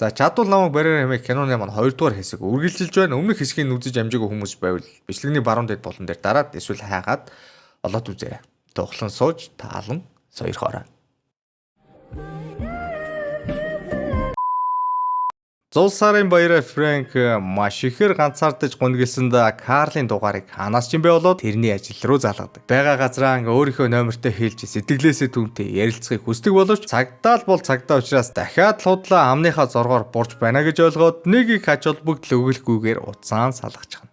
За чадвал намайг бариар хэмээх киноны маань 2 дугаар хэсэг үргэлжилж байна. Өмнөх хэсгийг үзэж амжаагүй хүмүүс байвал бичлэгний баруун дэд болон дээр дараад эсвэл хайгаад олоод үзээрэй. Тухлан сууж таалан сойрхоорой. Зулсарын баяраа Фрэнк маш ихээр ганцаардаж гунигэлсэнд Карлийн дугаарыг ханаас ч юм бэ болоод тэрний ажил руу залгадаг. Бага газраа өөрийнхөө номертой хэлж сэтгэлээсээ түүнтэй ярилцахыг хүсдэг боловч цагдаа л бол цагдаа учраас дахиад худлаа амныхаа зоргоор бурж байна гэж ойлгоод нэг их ач холбогдол өгөхгүйгээр уцаан салгачихна.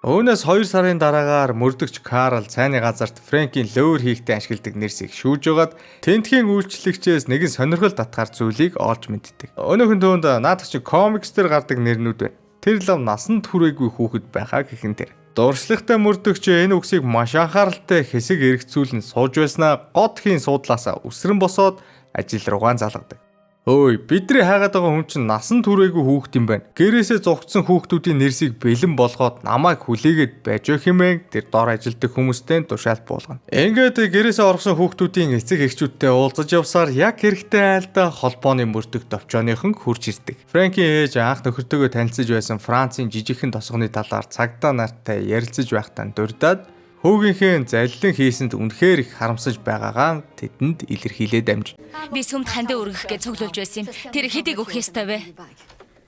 Үүнээс 2 сарын дараагаар мөрдөгч Карл цайны газарт Фрэнкийн лөөр хийхтэй ашигладаг нэрсийг шүүж байгаад тентхийн үйлчлэгчээс нэгэн сонирхол татгаар зүйлийг олж мэддэг. Өнөөхөн түүнд наадах чи комикс дээр гардаг нэрнүүд байна. Тэр лав насанд хүрээгүй хүүхэд байгаа гэхэн тэр. Дуршлагтай мөрдөгч энэ үгсийг маш анхааралтай хэсэг эргэцүүлэн сууж байснаа годхийн суудлаасаа үсрэн босоод ажил руугаа залгадаг. Өөй, бидний хайгаад байгаа хүн чинь насан туршаагүй хүүхэд юм байна. Гэрээсээ зугтсан хүүхдүүдийн нэрсийг бэлэн болгоод намайг хүлээгээд байж өгөх юмэн тэр дор ажилтдаг хүмүүстэй тушаалт буулгана. Ингээд гэрээсээ орсон хүүхдүүдийн эцэг эхчүүдтэй уулзаж явсаар яг хэрэгтэй айлдаа холбооны мөрдөх товчооныхон хурж ирдэг. Фрэнкийн ээж анх нөхөртөөгөө танилцж байсан Францын жижигхэн тосгоны талаар цагдаа нартай ярилцаж байхдаа дурдаад хүүгийнхээ залилан хийсэнд үнэхээр их харамсаж байгаагаа тэдэнд илэрхийлээд амж. Би сүмд хандаа өргөх гэж цуглуулж байсан юм. Тэр хэдийг өгөх ёстой вэ?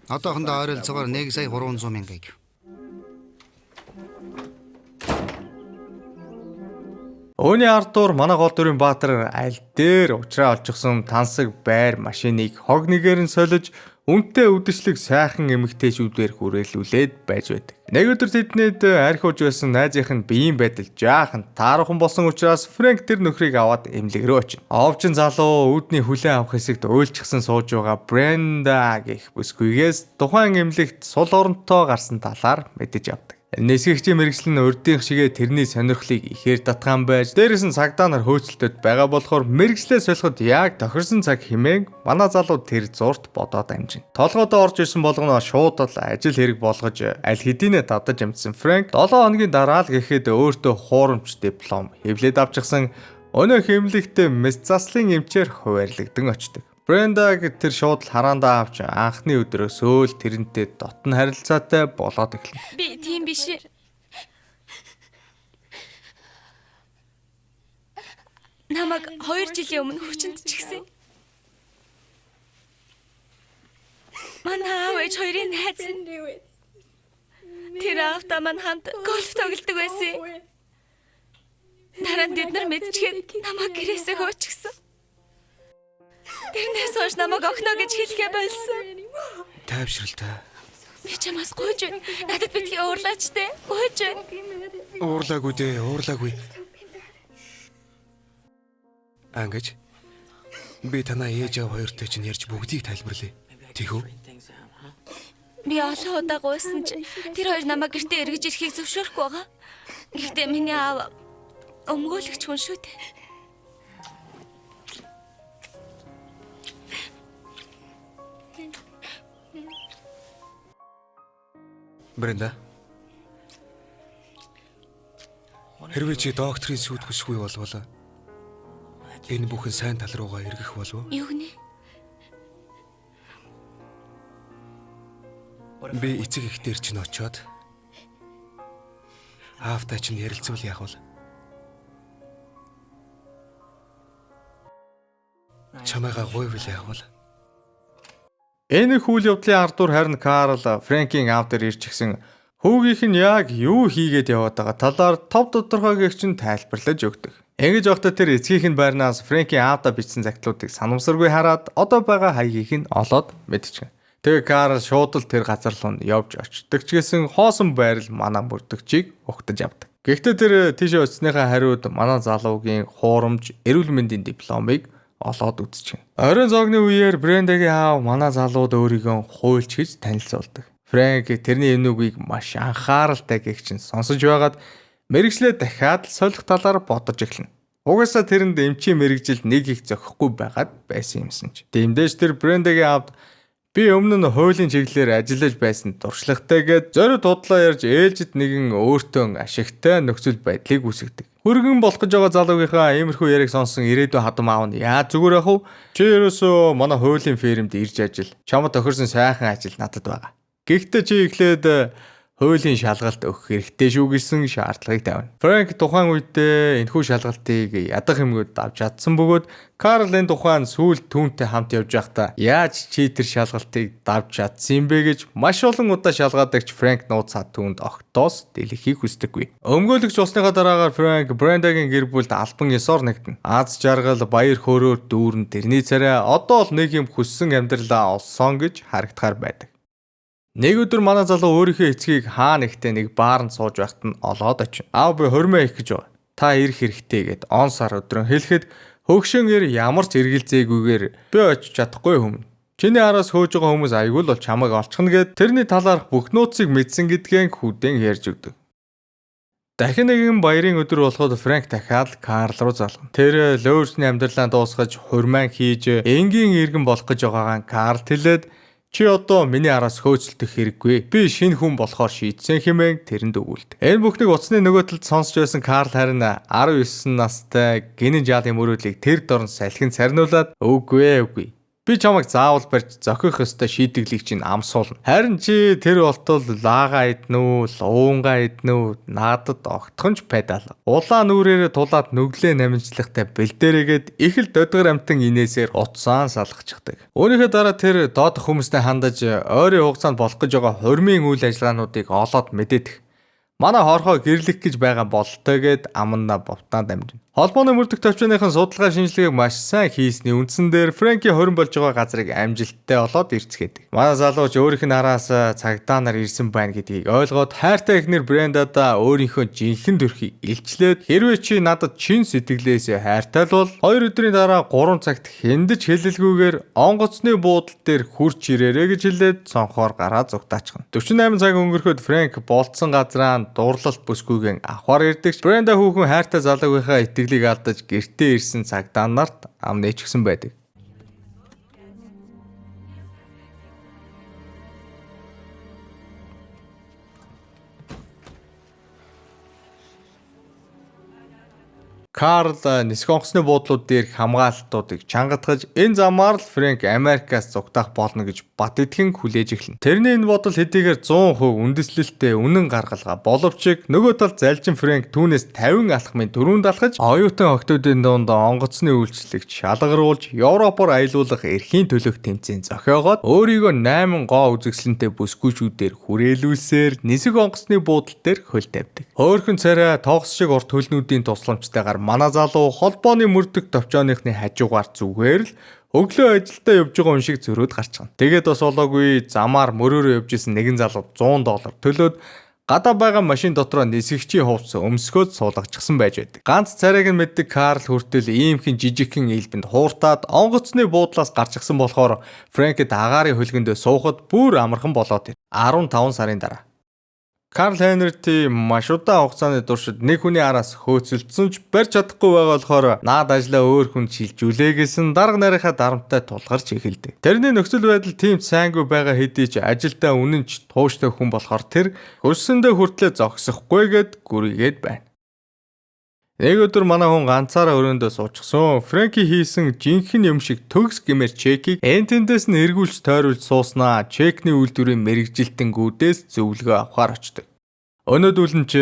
Одоохондоо ойролцоогоор 1,300,000. Өөний Артур манай гол дүрийн баатар аль дээр уучраа олчихсон тансаг байр машиныг хог нэгээр нь солиж үнэтэй үдэшлэг сайхан эмэгтэйчүүдээр хүрээлүүлээд байж байдаг. Нэг өдөр тэднийд архиуж байсан найзынх нь биеийн байдал жаахан таархан болсон учраас Фрэнк тэр нөхрийг аваад эмнэлэг рүү очив. Овчин залуу үүдний хүлээн авах хэсэгт уйлчихсан сууж байгаа Бренда гэх бүсгүйгээс тухайн эмнэлэгт сул оронтой гарсан талаар мэдэж авдаг. Нисгэгчийн мэрэгчлэн урдийнх шигээ тэрний сонирхлыг ихээр татгаан байж дээрээс нь цагдаа нар хөөцөлтөд байгаа болохоор мэрэгчлээ солиход яг тохирсон цаг хэмээн манай залуу тэр зурт бодоод амжина. Толгойдоо орж ирсэн болгоно шууд л ажил хэрэг болгож аль хэдийнэ дадаж амжсан Фрэнк 7 хоногийн дараа л гэхэд өөртөө хуурамч диплом хэвлээд авчихсан өнөө хэмлэгтээ мэс заслын эмчээр хуваарлагдсан очдог. Брендаг тэр шууд хараандаа авч анхны өдрөөс өөл тэрнтэй дотн харилцаатай болоод эхэлнэ. Би тийм биш. Намайг 2 жилийн өмнө хүчинд чигсэн. Манай аав ээж хоёрын найз. Тэр аавтай маань хамт гольф тоглодог байсан. Дараа нь бид нар мэдчихээд намайг гэрээсээ хөөчихсөн. Тэрнээс хойш намайг огноо гэж хэлэхээ болсон. Тайвшралтай. Би чамаас гуйж байна. Надад битгий уурлаач те. Гуйж байна. Уурлаагүй дээ, уурлаагүй. Ангаж. Би танаа ээж аав хоёртой чинь ярьж бүгдийг тайлбарлая. Тэхүү. Би олон удаа гуйсан ч тэр хоёр намайг гэртээ эргэж ирэхийг зөвшөөрөхгүй байгаа. Гэхдээ миний аав өмгөөлөгч хүн шүү дээ. Бренда. Хэрвээ чи докторийн сүд хүсгүй болвол энэ бүхэн сайн тал руугаа эргэх болов уу? Юу гэнэ? Би эцэг ихтер чинь очиод аавтай чинь ярилцвал яах вэ? Чамайгаа гуйвал яах вэ? Энэ хүл явдлын ардуур харин Карл Фрэнкийн аав дээр ирчихсэн хүүгийнх нь яг юу хийгээд яваад байгаа талаар тов тодорхойг чинь тайлбарлаж өгдөг. Ингэж явахдаа тэр эцгийнх нь байрнаас Фрэнкийн аавда бичсэн загтлуудыг санамсаргүй хараад одоо байгаа хаягийг нь олоод мэдчихэв. Тэгээ Карл шууд л тэр газар руу явж очдог ч гэсэн хоосон байрал манай мөрдөгчийг угтаж авдаг. Гэхдээ тэр тийш очсныхаа хариуд манай залуугийн хуурамч эрүүл мэндийн дипломыг олоод үзчихнэ. Оройн зогны үеэр Брендагийн аав манай залууд өөрийгөө хуульч гэж танилцуулдаг. Фрэнк тэрний энүүгийг маш анхааралтай гэгчин сонсож байгаад мэрэгчлээ дахиад солих талаар бодож эхэлнэ. Угаасаа тэрэнд эмчийн мэрэгжил нэг их зохихгүй байгаад байсан юмсан ч. Тиймдээч тэр Брендагийн аавд би өмнө нь хуулийн чиглэлээр ажиллаж байсан туршлагатайгээд зориуд худлаа ярьж ээлжид нэгэн өөртөө ашигтай нөхцөл байдлыг үүсгэдэг. Хөргөн болох гэж байгаа залуугийнхаа иймэрхүү яриг сонсон ирээдүйн хадам аав нь яаж зүгээр ах вэ? Чи ерөөсөө манай хуулийн фермд ирж ажил. Чамд тохирсон сайхан ажил надад байгаа. Гэхдээ чи эхлээд хуулийн шалгалт өгөх хэрэгтэй шүү гэсэн шаардлагыг тавина. Фрэнк тухайн үедээ энэхүү шалгалтыг ядах юмгууд авч чадсан бөгөөд Карл энэ тухайн сүүлд түүнтэй хамт явж байхдаа яаж чи тэр шалгалтыг давж чадсан юм бэ гэж маш олон удаа шалгадагч Фрэнк нууцаа түүнд огтоос дэлгэхийг хүсдэггүй. Өмгөөлөгч болсныхаа дараагаар Фрэнк Брендагийн гэр бүлд албан ёсоор нэгдэнэ. Аз жаргал, баяр хөөрөөр дүүрэн тэрний царай одоо л нэг юм хүссэн амьдралаа олсон гэж харагдахаар байдаг. Нэг өдөр манай залуу өөрийнхөө эцгийг хаа нэгтээ нэг баарнд сууж байхад нь олоод очив. Аав би хормоо их гэж байгаа. Та ирэх хэрэгтэй гэд он сар өдрөн хэлэхэд хөгшөөнөр ямар ч эргэлзээгүйгээр би очиж чадахгүй хүмүн. Чиний араас хөөж байгаа хүмүүс айгүй л бол чамайг олчихно гэд тэрний талаарх бүх нууцыг мэдсэн гэдгээ хүдэн ярьж өгдөг. Дахин нэгэн баярын өдөр болоход Фрэнк дахиад Карл руу залгана. Тэр лоурсны амьдралаа дуусгаж хурмаан хийж энгийн иргэн болох гэж байгаагаа Карл хэлээд чи одоо миний араас хөөцөлдөх хэрэггүй. Би шинэ хүн болохоор шийдсэн хэмээн тэрэнд өгүүлдэг. Энэ бүхнийг утасны нөгөө талд сонсч байсан Карл харин 19 настай гинэн жаалын мөрөөдлийг тэр дорн салхин царниулаад үгүй. Би чамайг заавал барьж зохих ёстой шийдэглийг чинь амсуулна. Харин чи тэр болтол лаага иднэ үү, луунга иднэ үү, надад огтхонч пайдаал. Улаан нүрээрээ тулаад нүглээ намжлагтай бэлдээрэгээд их л додгор амтан инээсээр утсаан салгачихдаг. Өөрийнхөө дараа тэр доод хүмүүстэй хандаж ойрын хугацаанд болох гэж байгаа хурмын үйл ажиллагаануудыг олоод мэдээдэх. Манай хорхоо гэрлэх гэж байгаа бололтой гэд амнаа бовтаан дамжина. Холбооны мөрдөх төвчөөнийхэн судалгаа шинжилгээг маш сайн хийсний үндсэн дээр Фрэнки хорин болж байгаа газрыг амжилттай олоод ирцгээдэг. Манай залууч өөрийнх нь араас цагдаа нар ирсэн байна гэдгийг ойлгоод хайртай эхнэр Брендада өөрийнхөө жинхэнэ төрхийг илчлээд хэрвээ чи надад чин сэтгэлээсээ хайртай л бол 2 өдрийн дараа 3 цагт хэндэж хэлэлгүйгээр онгоцны буудал дээр хурч ирээрэй гэж хэлээд цонхоор гараа зугтаачихна. 48 цаг өнгөрөхөд Фрэнк болцсон газраа дурлалт бүсгүйгэн авахар ирдэгч Бренда хүүхэн хайртай залуугийнхаа итгэлийг алдаж гэртээ ирсэн цагдаа нарт ам нээчихсэн байдаг. Карл нисэх онгоцны буудлууд дээрх хамгаалтуудыг чангатгаж энэ замаар л Фрэнк Америкаас зугтаах болно гэж бат итгэн хүлээж эхэлнэ. Тэрний энэ бодол хэдийгээр 100% үндэслэлтэй үнэн гаргалгаа боловч нөгөө талд залжин Фрэнк түүнээс 50 алхмын дөрөнд алхаж оюутан охтуудын дунд онгоцны үйлчлэгч шалгаруулж Европоор аялуулах эрхийн төлөөх тэмцээн зохиогоод өөрийгөө 8 гоо үзэсгэлэнтэй бүсгүйчүүдээр хүрээлүүлсээр нисэх онгоцны буудлын дээр хөл тавьдаг. Хөөхөн царай тогс шиг урт хөлнүүдийн тусламжтайгаар манай залуу холбооны мөрдөх товчооныхны хажуугаар зүгээр л өглөө ажилдаа явж байгаа хүн шиг зөрөөд гарчихна. Тэгээд бас болоогүй замаар мөрөөрөө явж исэн нэгэн залуу $100 төлөөд гадаа байгаа машин дотроо нисгэгчийн хувцас өмсгөөд суулгачихсан байж байдаг. Ганц царайг нь мэддэг Карл хүртэл иймхэн жижигхэн ээлбэнд хууртаад онгоцны буудлаас гарчихсан болохоор Фрэнкэд агаарын хөлгөндөө суухад бүр амархан болоод ир. 15 сарын дараа Карл Хенрити маш удаан хугацааны туршид нэг хүний араас хөөцөлдсөн ч барьж чадахгүй байгаа болохоор наад ажлаа өөр хүнд шилжүүлээ гэсэн дарга нарийнхаа дарамттай тулгарч эхэлдэг. Тэрний нөхцөл байдал тийм сайнгүй байгаа хэдий ч ажилдаа үнэнч тууштай хүн болохоор тэр хөрсөндөө хүртлээ зогсохгүй гэд гүрийгээд байна. Нэг өдөр манай хүн ганцаараа өрөөндөө суучихсан. Фрэнки хийсэн жинхэнэ юм шиг төгс гэмээр чекийг энтэндээс нь эргүүлж тойруулж сууснаа. Чекний үйлдвэрийн мэрэгжилтэнгүүдээс зөвлөгөө авахар очдог. Өнөөдөр нь ч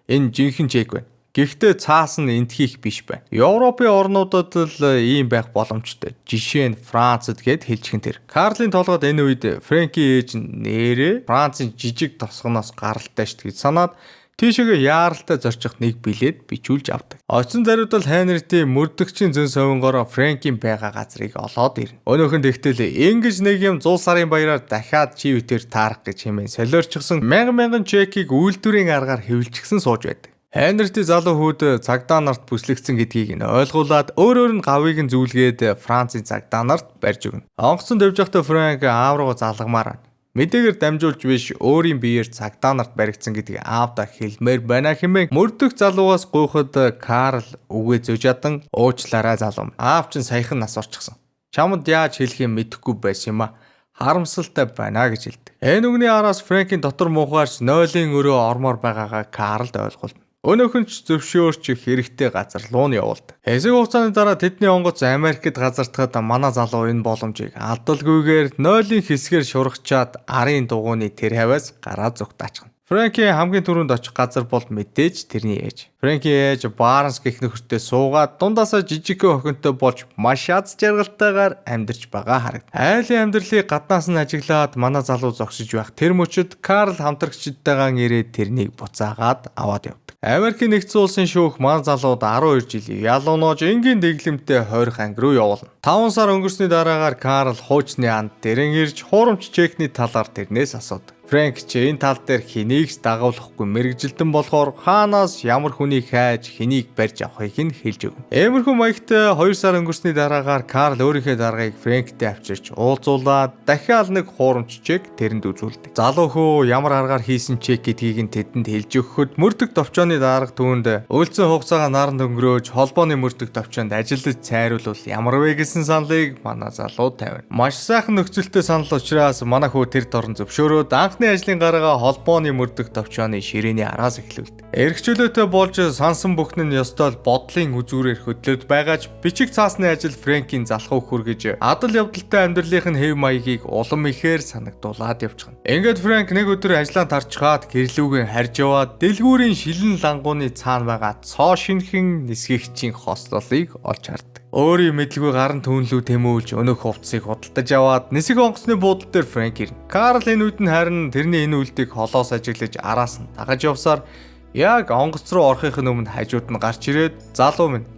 энэ жинхэнэ чек байна. Гэхдээ цаас нь энтхийх биш байна. Европын орнуудад л ийм байх боломжтой. Жишээ нь Францад гэд хэлчихэн тэр. Карлийн толгойд энэ үед Фрэнки ээж нэрээ Францын жижиг тосгоноос гаралтай шүү гэж санаад тийшээгээ яаралтай зорчих нэг билет бичүүлж авдаг. Очин зариуд бол Хенрити мөрдөгчийн зөн совингоор Фрэнкийн байгаа газрыг олоод ирнэ. Өнөөхөн тэгтэл ингэж нэг юм 100 сарын баяраар дахиад чи үтээр таарах гэж хэмээн солиорчихсон мянган чекийг үйлдвэрийн аргаар хэвлчихсэн сууж байдаг. Хенрити залуу хүүд цагдаа нарт бүслэгдсэн гэдгийг нь ойлгуулад өөрөөр нь гавыг нь зүүлгээд Францын цагдаа нарт барьж өгнө. Онгоцон дэвж явахдаа Фрэнк аав руу залгамаар байна. Мэдээгээр дамжуулж биш өөрийн биеэр цагдаа нарт баригдсан гэдгийг аавда хэлмээр байна хэмээн мөрдөх залуугаас гуйхад Карл үгээ зөж ядан уучлаарай залуу. Аав чинь саяхан нас орчихсон. Чамд яаж хэлэх юм мэдэхгүй байсан юм а. Харамсалтай байна гэж хэлдэг. Энэ үгний араас Фрэнкийн дотор муухаарч нойлын өрөө ормоор байгаагаа Карлд ойлгуулна. Өнөөхөн ч зөвшөөрчих хэрэгтэй газар руу нь явуулдаг. Хэсэг хугацааны дараа тэдний онгоц Америкт газардахад манай залуу энэ боломжийг алдалгүйгээр нойлын хэсгээр шургачаад арын дугууны тэр хавьяас гараа зүгтаачна. Фрэнки хамгийн түрүүнд очих газар бол мэдээж тэрний ээж. Фрэнки ээж Барнс гэх нөхөртөө суугаад дундаасаа жижигхэн охинтой болж маш аз жаргалтайгаар амьдарч байгаа харагдав. Айлын амьдралыг гаднаас нь ажиглаад манай залуу зогсож байх тэр мөчид Карл хамтрагчдтайгаа ирээд тэрнийг буцаагаад аваад явдаг. Америкийн нэгдсэн улсын шүүх манай залууд 12 жилийн ялуунож энгийн дэглэмтэй хойрох анги руу явуулна. 5 сар өнгөрсний дараагаар Карл хуучны анд дэрэн ирж хуурамч чекний талаар тэрнээс асуудаг. Фрэнк ч энэ тал дээр хэнийг ч дагуулахгүй мэрэгжилтэн болохоор хаанаас ямар хүнийг хайж хэнийг барьж авахыг нь хэлж өгнө. Иймэрхүү маягтай 2 сар өнгөрсний дараагаар Карл өөрийнхөө даргаыг Фрэнктэй авчирч уулзуулаад дахиад нэг хуурамч чек тэрэнд үзүүлдэг. Залуу хөө ямар аргаар хийсэн чек гэдгийг нь тэдэнд хэлж өгөхөд мөрдөх товчооны дарга түүнд өлцсөн хугацаагаа наранд өнгөрөөж холбооны мөрдөх товчоонд ажиллаж цайруулвал ямар вэ гэсэн саналыг манай залуу тавина. Маш сайхан нөхцөлтэй санал учраас манай хөө тэр дорн зөвшөөрөөд анхны ажлын гараагаа холбооны мөрдөх товчооны ширээний араас эхлүүлдэг. Эрхчлөөтэй болж сансан бүхэн нь ёстой бодлын үзүүрээр хөдлөд байгаач бичиг цаасны ажил Фрэнкийн залхуу хүргэж адал явдалтай амьдралынх нь хэв маягийг улам ихээр санагдуулаад явчихна. Ингээд Фрэнк нэг өдөр ажлаа тарчгаад гэрлүүгээ харж яваад дэлгүүрийн шилэн лангууны цаана байгаа цоо шинхэн нисгэгчийн хослолыг олж хардаг. Өөрийн мэдлгүй гарын түүнлүү тэмүүлж өнөөх хувцсыг худалдаж аваад нисэг онгоцны буудлын дээр Фрэнк ирнэ. Карл энэ үед нь харин тэрний энэ үйлдийг холоос ажиглаж араас нь дагаж явсаар яг онгоц руу орохын өмнө хажууд нь гарч ирээд залуу минь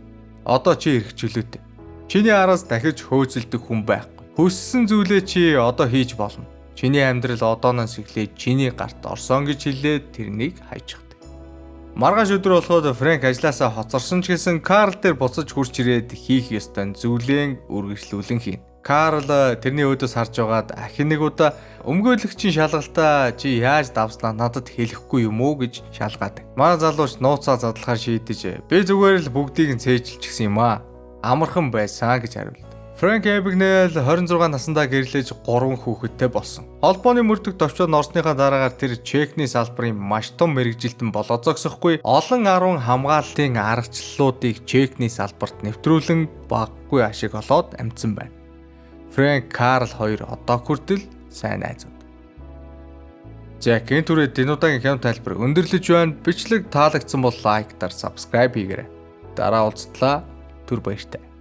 одоо чи эрхчлөөтэй. Чиний араас дахиж хөөцөлдөх хүн байхгүй. Хүссэн зүйлээ чи одоо хийж болно. Чиний амьдрал одооноос эхлээд чиний гарт орсон гэж хэлээд тэрнийг хайчих. Маргааш өдөр болоход Фрэнк ажлаасаа хоцорсон ч гэсэн Карл дээр буцаж хурж ирээд хийх ёстой зүйлээ үргэлжлүүлэн хийнэ. Карл тэрний өөдөөс харж байгаад ахин нэг удаа өмгөөлөгчийн шалгалтаа чи яаж давснаа надад хэлэхгүй юм уу гэж шалгаадаг. Манай залууч нууцаа задлахаар шийдэж би зүгээр л бүгдийг нь цээжилчихсэн юм аа. Амархан байсан гэж хариулав. Фрэнк Эбигнэл 26 наснда гэрлэж 3 хүүхэдтэй болсон. Холбооны мөрдөх товчоод орсныхаа дараагаар тэр чекний салбарын маш том мэрэгжилтэн болоо зогсохгүй олон 10 хамгаалтын аргачлалуудыг чекний салбарт нэвтрүүлэн баггүй ашиг олоод амьдсан байна. Фрэнк, Карл хоёр одоо хүртэл сайн найзууд. Жак энэ түрээд энэ удаагийн хям тайлбар өндөрлөж байна. Бичлэг таалагдсан бол лайктаар subscribe хийгээрэй. Дараа уулзтлаа. Түр баяртай.